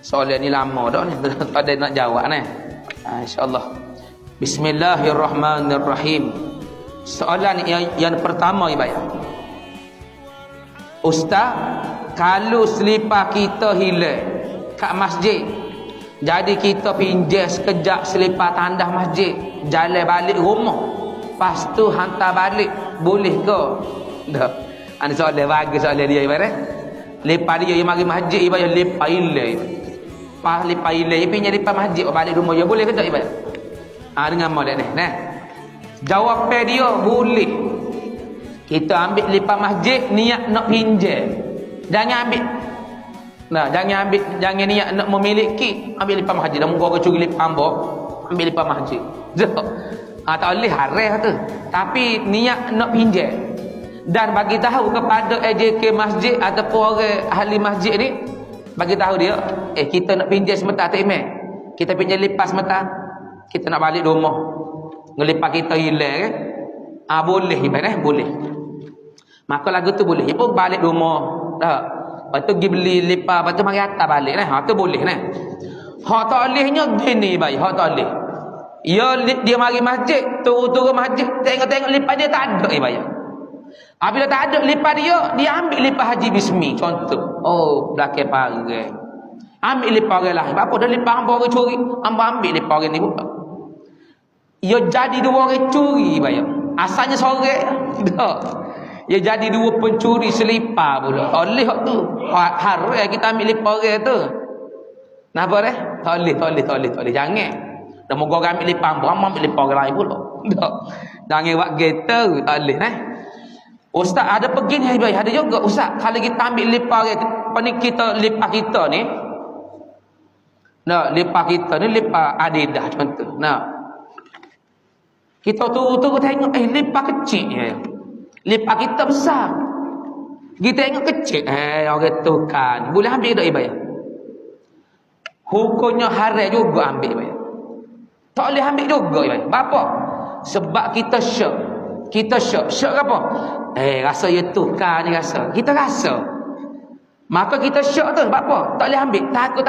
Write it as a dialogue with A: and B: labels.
A: Soalan ni lama dah ni, tak ada nak jawab ni. InsyaAllah. Bismillahirrahmanirrahim. Soalan yang pertama ibarat. Ustaz, kalau selipar kita hilang kat masjid, jadi kita pinjam sekejap selipar tandas masjid, jalan balik rumah, lepas tu hantar balik, boleh ke? Dah. Ada soalan bagus soalan dia ibarat. Lepas dia mari masjid ibarat lepas hilang. Pas lepas hilang pinjam lepas masjid balik rumah dia, boleh ke tak ibarat? Dengan model ni. Nah. Jawapan dia boleh. Kita ambil lepas masjid niat nak pinjam. Jangan ambil. Nah, jangan ambil, jangan niat nak memiliki, ambil lepas masjid. Dah muka curi lepas hamba, ambil lepas masjid. Tak boleh haram tu. Tapi niat nak pinjam. Dan bagi tahu kepada AJK masjid ataupun orang ahli masjid ni, bagi tahu dia, kita nak pinjam sebentar tak imam. Kita pinjam lepas sebentar. Kita nak balik rumah. Ngelipas kita hilang kan? Boleh ibarat boleh. Maka lagu tu boleh. Dia pun balik rumah. Tak. Lepas tu pergi beli lepas, lepas tu mari atas balik nah. Tu boleh nah. Hak tak bolehnya gini baik, hak tak boleh. Dia mari masjid, turun masjid, tengok lepas dia tak ada baik. Apabila tak ada lepas dia ambil lepas Haji Bismi contoh. Belakang parai. Ambil lepas orang lain. Apa dah lepas hamba orang curi, hamba ambil lepas orang ni pula. Ia jadi dua orang curi baik. Asalnya seorang dah. Ia jadi dua pencuri selipar pula. Oleh hak tu. Haram kita ambil lepas orang tu. Kenapa dah? Tak boleh. Jangan. Dah moga orang ambil lepas hamba, hamba ambil lepas orang lain pula. Tak. Jangan buat gitu. Tak boleh nah. Ustaz ada pergi ni baik. Ada juga ustaz kalau kita ambil lepas orang kita lepas kita ni. Nah, lepas kita ni lepas Adidas contoh. Nah. Kita turun tengok lepas kecil ya. Lepas kita besar. Kita tengok kecil. Orang tu kan. Boleh ambil tak ibarat? Hukumnya haram juga ambil ibarat. Tak boleh ambil juga ibarat. Apa? Sebab kita syok. Syok apa? Rasa ya tu kan ni rasa. Kita rasa. Maka kita syok tu. Sebab apa? Tak boleh ambil. Takut